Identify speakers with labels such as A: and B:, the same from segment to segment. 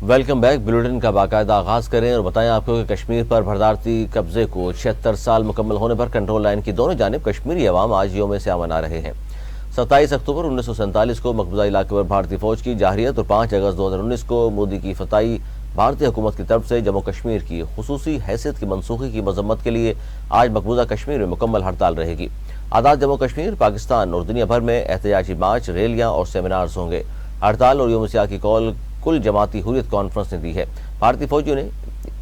A: Welcome back. Bulletin کا باقاعدہ آغاز کریں اور بتائیں آپ کو کہ کشمیر پر بھارتی قبضے کو 76 سال مکمل ہونے پر کنٹرول لائن کی دونوں جانب کشمیری عوام آج یوم سیاہ منا رہے ہیں۔ 27 اکتوبر 1947 کو مقبوضہ علاقے پر بھارتی فوج کی جارحیت اور 5 اگست 2019 کو مودی کی فتحی بھارتی حکومت کی طرف سے جموں کشمیر کی خصوصی حیثیت کی منسوخی کی مذمت کے لیے آج مقبوضہ کشمیر میں مکمل ہڑتال رہے گی۔ آزاد جموں کشمیر، پاکستان اور دنیا بھر میں احتجاجی مارچ، ریلیاں اور سیمینارز ہوں گے۔ ہڑتال اور یوم سیاہ کی کال کل جماعتی حریت کانفرنس نے دی ہے۔ بھارتی فوجیوں نے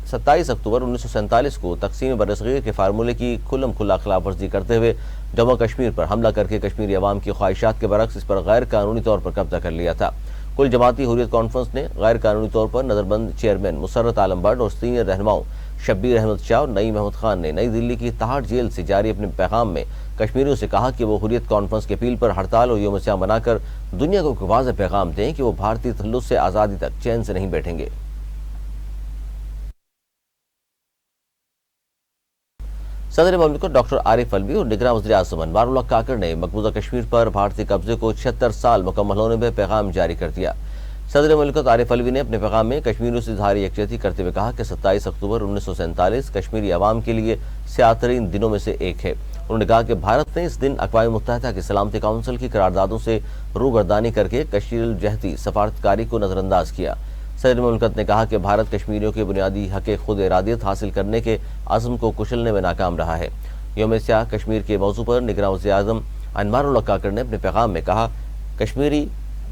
A: 27 اکتوبر 1947 کو تقسیم برصغیر کے فارمولے کی کھلم کھلا خلاف ورزی کرتے ہوئے جموں کشمیر پر حملہ کر کے کشمیری عوام کی خواہشات کے برعکس اس پر غیر قانونی طور پر قبضہ کر لیا تھا۔ کل جماعتی حریت کانفرنس نے غیر قانونی طور پر نظربند چیئرمین مسرت عالم بٹ اور سینئر رہنماؤں شبیر احمد شاہ اور نعیم احمد خان نے نئی دلی کی تہاڑ جیل سے جاری اپنے پیغام میں کشمیریوں سے کہا کہ وہ حریت کانفرنس کے اپیل پر ہڑتال اور یوم سیاہ منا کر دنیا کو ایک واضح پیغام دیں کہ وہ بھارتی تسلط سے آزادی تک چین سے نہیں بیٹھیں گے۔ صدر مملکت ڈاکٹر عارف الوی اور نگراں وزیر اعظم انوار اللہ کاکڑ نے مقبوضہ کشمیر پر بھارتی قبضے کو 76 سال مکمل ہونے میں پیغام جاری کر دیا۔ صدر مملکت عارف الوی نے اپنے پیغام میں کشمیریوں سے اظہار یکجہتی کرتے ہوئے کہا کہ 27 اکتوبر 1947 کشمیری عوام کے لیے سیاہ ترین دنوں میں سے ایک ہے۔ انہوں نے کہا کہ بھارت نے اس دن اقوام متحدہ کی سلامتی کونسل کی قراردادوں سے روگردانی کر کے کشمیر الجہتی سفارتکاری کو نظر انداز کیا۔ صدر مملکت نے کہا کہ بھارت کشمیریوں کے بنیادی حق خود ارادیت حاصل کرنے کے عزم کو کچلنے میں ناکام رہا ہے۔ یوم سیاہ کشمیر کے موضوع پر نگراں وزیر اعظم انوار اللہ کاکڑ نے اپنے پیغام میں کہا کشمیری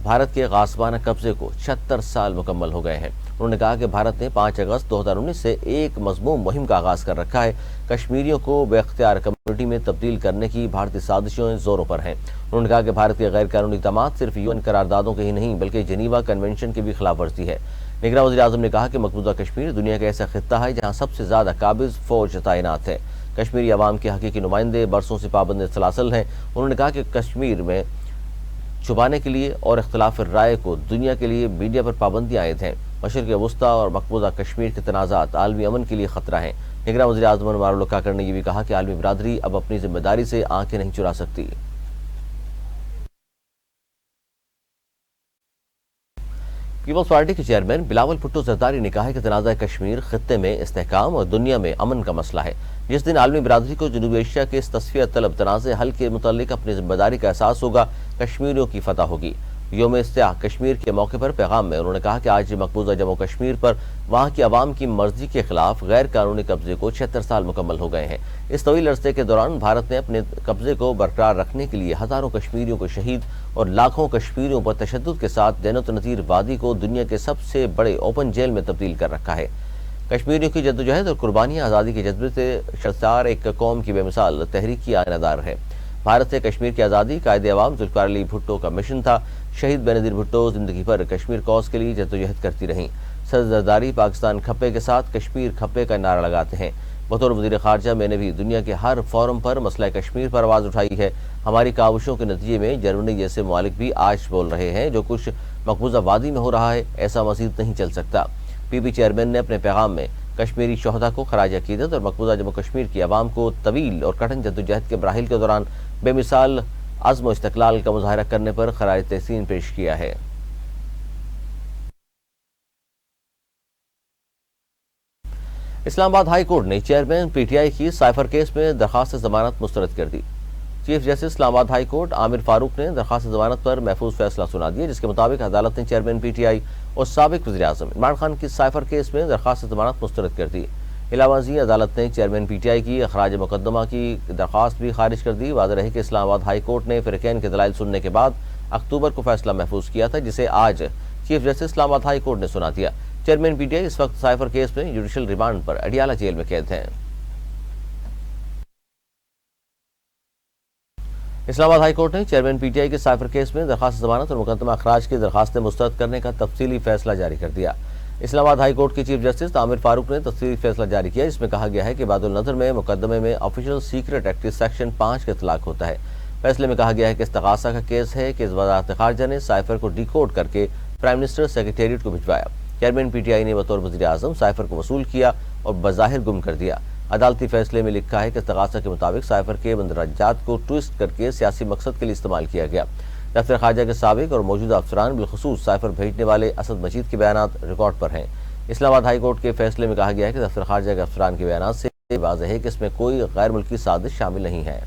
A: بھارت کے غاصبانہ قبضے کو 76 سال مکمل ہو گئے ہیں۔ انہوں نے کہا کہ بھارت نے 5 اگست 2019 سے ایک مضموم مہم کا آغاز کر رکھا ہے۔ کشمیریوں کو بے اختیار کمیونٹی میں تبدیل کرنے کی بھارتی سازشیں زوروں پر ہیں۔ انہوں نے کہا کہ بھارت کے غیر قانونی اقدامات صرف UN قراردادوں کے ہی نہیں بلکہ جنیوا کنونشن کی بھی خلاف ورزی ہے۔ نگراں وزیر اعظم نے کہا کہ مقبوضہ کشمیر دنیا کا ایسا خطہ ہے جہاں سب سے زیادہ قابض فوج تعینات ہے۔ کشمیری عوام کے حقیقی نمائندے برسوں سے پابند سلاسل ہیں۔ انہوں نے کہا کہ کشمیر میں چھپانے کے لیے اور اختلاف رائے کو دنیا کے لیے میڈیا پر پابندیاں عائد ہیں۔ مشرق وسطی اور مقبوضہ کشمیر کے تنازعات عالمی امن کے لیے خطرہ ہیں۔ نگراں وزیر اعظم انوار اللہ کاکڑ نے یہ بھی کہا کہ عالمی برادری اب اپنی ذمہ داری سے آنکھیں نہیں چرا سکتی۔ پیپلز پارٹی کے چیئرمین بلاول بھٹو زرداری نے کہا ہے کہ تنازع کشمیر خطے میں استحکام اور دنیا میں امن کا مسئلہ ہے۔ جس دن عالمی برادری کو جنوبی ایشیا کے اس تصفیہ طلب تنازع حل کے متعلق اپنی ذمہ داری کا احساس ہوگا، کشمیریوں کی فتح ہوگی۔ یوم سیاہ کشمیر کے موقع پر پیغام میں انہوں نے کہا کہ آج مقبوضہ جموں کشمیر پر وہاں کی عوام کی مرضی کے خلاف غیر قانونی قبضے کو 76 سال مکمل ہو گئے ہیں۔ اس طویل عرصے کے دوران بھارت نے اپنے قبضے کو برقرار رکھنے کے لیے ہزاروں کشمیریوں کو شہید اور لاکھوں کشمیریوں پر تشدد کے ساتھ جنت و نذیر وادی کو دنیا کے سب سے بڑے اوپن جیل میں تبدیل کر رکھا ہے۔ کشمیریوں کی جدوجہد اور قربانیاں آزادی کے جذبے سے شرشار ایک قوم کی بے مثال تحریکی آئینہ دار ہے۔ بھارت سے کشمیر کی آزادی قائد عوام ذوالفقار علی بھٹو کا مشن تھا۔ شہید بینظیر بھٹو زندگی بھر کشمیر کوز کے لیے جدوجہد کرتی رہیں۔ صدر زرداری پاکستان کھپے کے ساتھ کشمیر کھپے کا نعرہ لگاتے ہیں۔ بطور وزیر خارجہ میں نے بھی دنیا کے ہر فورم پر مسئلہ کشمیر پر آواز اٹھائی ہے۔ ہماری کاوشوں کے نتیجے میں جرمنی جیسے ممالک بھی آج بول رہے ہیں جو کچھ مقبوضہ وادی میں ہو رہا ہے ایسا مزید نہیں چل سکتا۔ پی چیئرمین نے اپنے پیغام میں کشمیری شہداء کو خراج عقیدت اور مقبوضہ جموں کشمیر کی عوام کو طویل اور کٹھن جدوجہد کے مراحل کے دوران بے مثال عزم و استقلال کا مظاہرہ کرنے پر خراج تحسین پیش کیا ہے۔ اسلام آباد ہائی کورٹ نے چیئرمین PTI کی سائفر کیس میں درخواست ضمانت مسترد کر دی۔ چیف جسٹس اسلام آباد ہائی کورٹ عامر فاروق نے درخواست ضمانت پر محفوظ فیصلہ سنا دیا، جس کے مطابق عدالت نے چیئرمین PTI اور سابق وزیر اعظم عمران خان کی سائفر کیس میں درخواست ضمانت مسترد کر دی۔ علاوہ ازیں عدالت نے چیئرمین PTI کی اخراج مقدمہ کی درخواست بھی خارج کر دی۔ واضح رہے کہ اسلام آباد ہائی کورٹ نے فریقین کے دلائل سننے کے بعد اکتوبر کو فیصلہ محفوظ کیا تھا، جسے آج چیف جسٹس اسلام آباد ہائی کورٹ نے سنا دیا۔ چیئرمین PTI اس وقت سائفر کیس میں جوڈیشل ریمانڈ پر اڈیالہ جیل میں قید ہیں۔ اسلام آباد ہائی کورٹ نے چیئرمین PTI کے سائفر کیس میں درخواست ضمانت اور مقدمہ اخراج کی درخواستیں مسترد کرنے کا تفصیلی فیصلہ جاری کر دیا۔ اسلام آباد ہائی کورٹ کے چیف جسٹس عامر فاروق نے تفصیلی فیصلہ جاری کیا، جس میں کہا گیا ہے کہ بعد النظر میں مقدمے میں آفیشل سیکرٹ ایکٹ سیکشن 5 کا اطلاق ہوتا ہے۔ فیصلے میں کہا گیا ہے کہ استغاثہ کا کیس ہے کہ وزارت خارجہ نے سائفر کو ڈیکوڈ کر کے پرائم منسٹر سیکریٹریٹ کو بھجوایا۔ چیئرمین PTI نے بطور وزیر اعظم سائفر کو وصول کیا اور بظاہر گم کر دیا۔ عدالتی فیصلے میں لکھا ہے کہ استغاثہ کے مطابق سائفر کے مندرجات کو ٹویسٹ کر کے سیاسی مقصد کے لیے استعمال کیا گیا۔ دفتر خارجہ کے سابق اور موجودہ افسران بالخصوص سائفر بھیجنے والے اسد مجید کے بیانات ریکارڈ پر ہیں۔ اسلام آباد ہائی کورٹ کے فیصلے میں کہا گیا ہے کہ دفتر خارجہ کے افسران کے بیانات سے واضح ہے کہ اس میں کوئی غیر ملکی سازش شامل نہیں ہے۔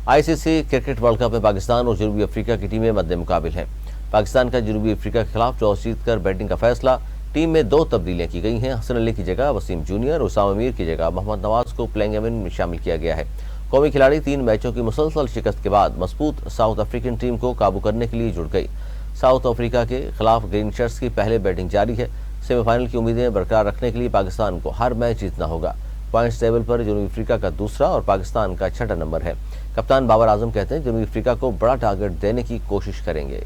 A: آئی سی سی کرکٹ ورلڈ کپ میں پاکستان اور جنوبی افریقہ کی ٹیمیں مد مقابل ہیں۔ پاکستان کا جنوبی افریقہ کے خلاف ٹاس جیت کر بیٹنگ کا فیصلہ، ٹیم میں 2 تبدیلیاں کی گئی ہیں۔ حسن علی کی جگہ وسیم جونیئر، اسامہ میر کی جگہ محمد نواز کو پلینگ 11 میں شامل کیا گیا ہے۔ قومی کھلاڑی 3 میچوں کی مسلسل شکست کے بعد مضبوط ساؤتھ افریقن ٹیم کو قابو کرنے کے لیے جڑ گئی۔ ساؤتھ افریقہ کے خلاف گرین شرٹس کی پہلے بیٹنگ جاری ہے۔ سیمی فائنل کی امیدیں برقرار رکھنے کے لیے پاکستان کو ہر میچ جیتنا ہوگا۔ پوائنٹس ٹیبل پر جنوبی افریقہ کا دوسرا اور پاکستان کا 6واں نمبر ہے۔ کپتان بابر اعظم کہتے ہیں جنوبی افریقہ کو بڑا ٹارگٹ دینے کی کوشش کریں گے۔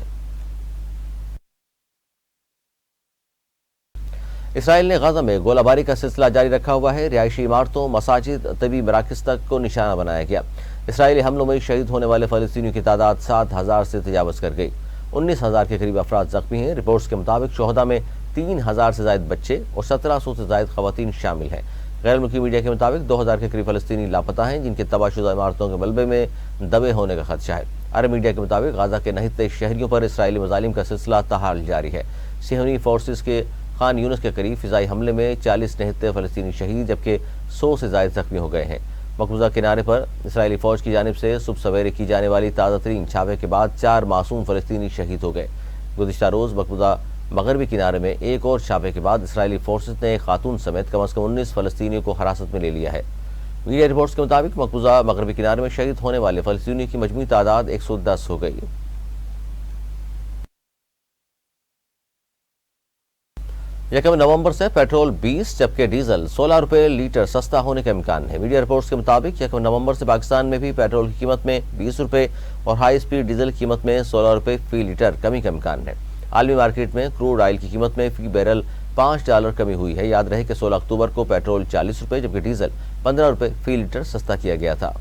A: اسرائیل نے غزہ میں گولہ باری کا سلسلہ جاری رکھا ہوا ہے۔ رہائشی عمارتوں، مساجد، طبی مراکز تک کو نشانہ بنایا گیا۔ اسرائیلی حملوں میں شہید ہونے والے فلسطینیوں کی تعداد 7,000 سے تجاوز کر گئی۔ 19,000 کے قریب افراد زخمی ہیں۔ رپورٹس کے مطابق شہداء میں 3,000 سے زائد بچے اور 1,700 سے زائد خواتین شامل ہیں۔ غیر ملکی میڈیا کے مطابق 2,000 کے قریب فلسطینی لاپتہ ہیں، جن کے تباہ شدہ عمارتوں کے ملبے میں دبے ہونے کا خدشہ ہے۔ عرب میڈیا کے مطابق غزہ کے نہتے شہریوں پر اسرائیلی مظالم کا سلسلہ تاحال جاری ہے۔ صہیونی فورسز کے خان یونس کے قریب فضائی حملے میں 40 نہتے فلسطینی شہید جبکہ 100 سے زائد زخمی ہو گئے ہیں۔ مقبوضہ کنارے پر اسرائیلی فوج کی جانب سے صبح سویرے کی جانے والی تازہ ترین چھاپے کے بعد 4 معصوم فلسطینی شہید ہو گئے۔ گزشتہ روز مقبوضہ مغربی کنارے میں ایک اور چھاپے کے بعد اسرائیلی فورسز نے ایک خاتون سمیت کم از کم 19 فلسطینیوں کو حراست میں لے لیا ہے۔ میڈیا رپورٹس کے مطابق مقبوضہ مغربی کنارے میں شہید ہونے والے فلسطینیوں کی مجموعی تعداد 110 ہو گئی۔ یکم نومبر سے پیٹرول 20 جبکہ ڈیزل 16 روپے لیٹر سستا ہونے کا امکان ہے۔ میڈیا رپورٹس کے مطابق یکم نومبر سے پاکستان میں بھی پیٹرول کی قیمت میں 20 روپے اور ہائی سپیڈ ڈیزل کی قیمت میں 16 روپے فی لیٹر کمی کا امکان ہے۔ عالمی مارکیٹ میں کروڈ آئل کی قیمت میں فی بیرل $5 کمی ہوئی ہے۔ یاد رہے کہ 16 اکتوبر کو پیٹرول 40 روپے جبکہ ڈیزل 15 روپے فی لیٹر سستا کیا گیا تھا۔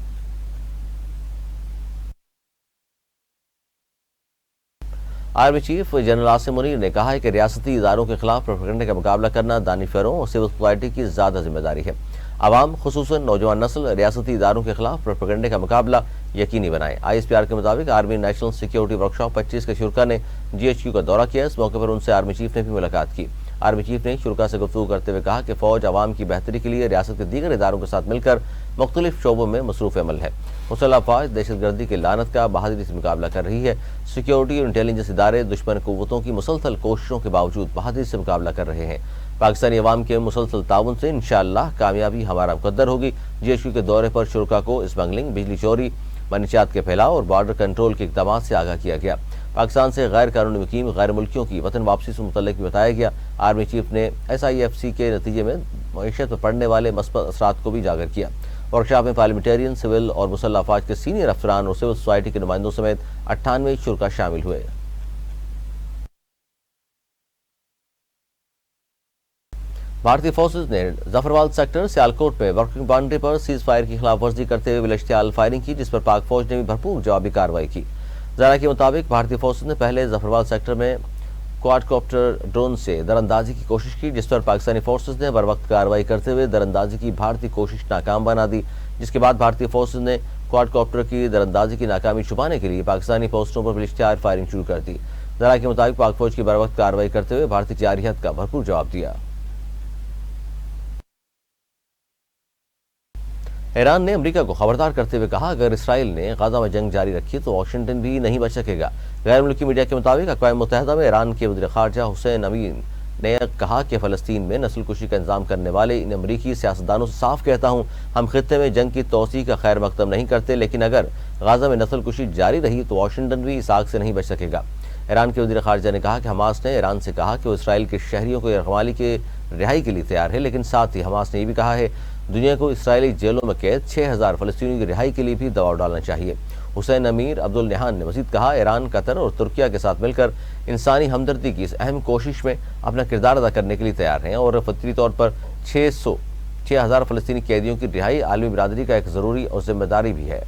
A: Army chief general Asim Munir نے کہا ہے کہ ریاستی اداروں کے خلاف پروپیگنڈے کا مقابلہ کرنا دانشوروں اور سول سوسائٹی کی زیادہ ذمہ داری ہے۔ عوام خصوصاً نوجوان نسل ریاستی اداروں کے خلاف پروپیگنڈے کا مقابلہ یقینی بنائے۔ آئی ایس پی آر کے مطابق آرمی نیشنل سیکیورٹی ورکشاپ 25 کے شرکا نے GHQ کا دورہ کیا۔ اس موقع پر ان سے آرمی چیف نے بھی ملاقات کی۔ آرمی چیف نے شرکا سے گفتگو کرتے ہوئے کہا کہ فوج عوام کی بہتری کے لیے ریاست کے دیگر اداروں کے ساتھ مل کر مختلف شعبوں میں مصروف عمل ہے۔ مسلح افواج دہشت گردی کی لعنت کا بہادری سے مقابلہ کر رہی ہے۔ سیکیورٹی اور انٹیلیجنس ادارے دشمن قوتوں کی مسلسل کوششوں کے باوجود بہادری سے مقابلہ کر رہے ہیں۔ پاکستانی عوام کے مسلسل تعاون سے انشاءاللہ کامیابی ہمارا مقدر ہوگی۔ GHQ کے دورے پر شرکا کو اسمگلنگ، بجلی چوری، منشیات کے پھیلاؤ اور بارڈر کنٹرول کے اقدامات سے آگاہ کیا گیا۔ پاکستان سے غیر قانونی مقیم غیر ملکیوں کی وطن واپسی سے متعلق بھی بتایا گیا۔ آرمی چیف نے SIFC کے نتیجے میں معیشت پر پڑنے والے مثبت اثرات کو بھی اجاگر کیا۔ ورکشاپ میں پارلیمنٹرین، سول اور مسلح افواج کے سینئر افسران اور سول سوسائٹی کے نمائندوں سمیت 98 شرکا شامل ہوئے۔ بھارتی فورسز نے ظفروال سیکٹر سیالکوٹ میں ورکنگ باؤنڈری پر سیز فائر کی خلاف ورزی کرتے ہوئے بلاشتعال فائرنگ کی، جس پر پاک فوج نے بھی بھرپور جوابی کارروائی کی۔ ذرائع کے مطابق بھارتی فورسز نے پہلے ظفروال سیکٹر میں کواد کاپٹر ڈرون سے دراندازی کی کوشش کی، جس پر پاکستانی فورسز نے بروقت کارروائی کرتے ہوئے دراندازی کی بھارتی کوشش ناکام بنا دی، جس کے بعد بھارتی فورسز نے کواد کاپٹر کی دراندازی کی ناکامی چھپانے کے لیے پاکستانی پوسٹوں پر بلاشتعال فائرنگ شروع کر دی۔ ذرائع کے مطابق پاک فوج کی بروقت کارروائی کرتے ہوئے بھارتی جارحیت کا بھرپور جواب دیا۔ ایران نے امریکہ کو خبردار کرتے ہوئے کہا اگر اسرائیل نے غزہ میں جنگ جاری رکھی تو واشنگٹن بھی نہیں بچ سکے گا۔ غیر ملکی میڈیا کے مطابق اقوام متحدہ میں ایران کے وزیر خارجہ حسین امین نے کہا کہ فلسطین میں نسل کشی کا انتظام کرنے والے ان امریکی سیاستدانوں سے صاف کہتا ہوں، ہم خطے میں جنگ کی توسیع کا خیر مقدم نہیں کرتے، لیکن اگر غزہ میں نسل کشی جاری رہی تو واشنگٹن بھی اس آگ سے نہیں بچ سکے گا۔ ایران کے وزیر خارجہ نے کہا کہ حماس نے ایران سے کہا کہ وہ اسرائیل کے شہریوں کو یرغمالی کے رہائی کے لیے تیار ہے، لیکن ساتھ ہی حماس نے یہ بھی کہا ہے دنیا کو اسرائیلی جیلوں میں قید 6,000 فلسطینیوں کی رہائی کے لیے بھی دباؤ ڈالنا چاہیے۔ حسین امیر عبد النہان نے مزید کہا ایران، قطر اور ترکیہ کے ساتھ مل کر انسانی ہمدردی کی اس اہم کوشش میں اپنا کردار ادا کرنے کے لیے تیار ہیں اور فطری طور پر 6,000 فلسطینی قیدیوں کی رہائی عالمی برادری کا ایک ضروری اور ذمہ داری بھی ہے۔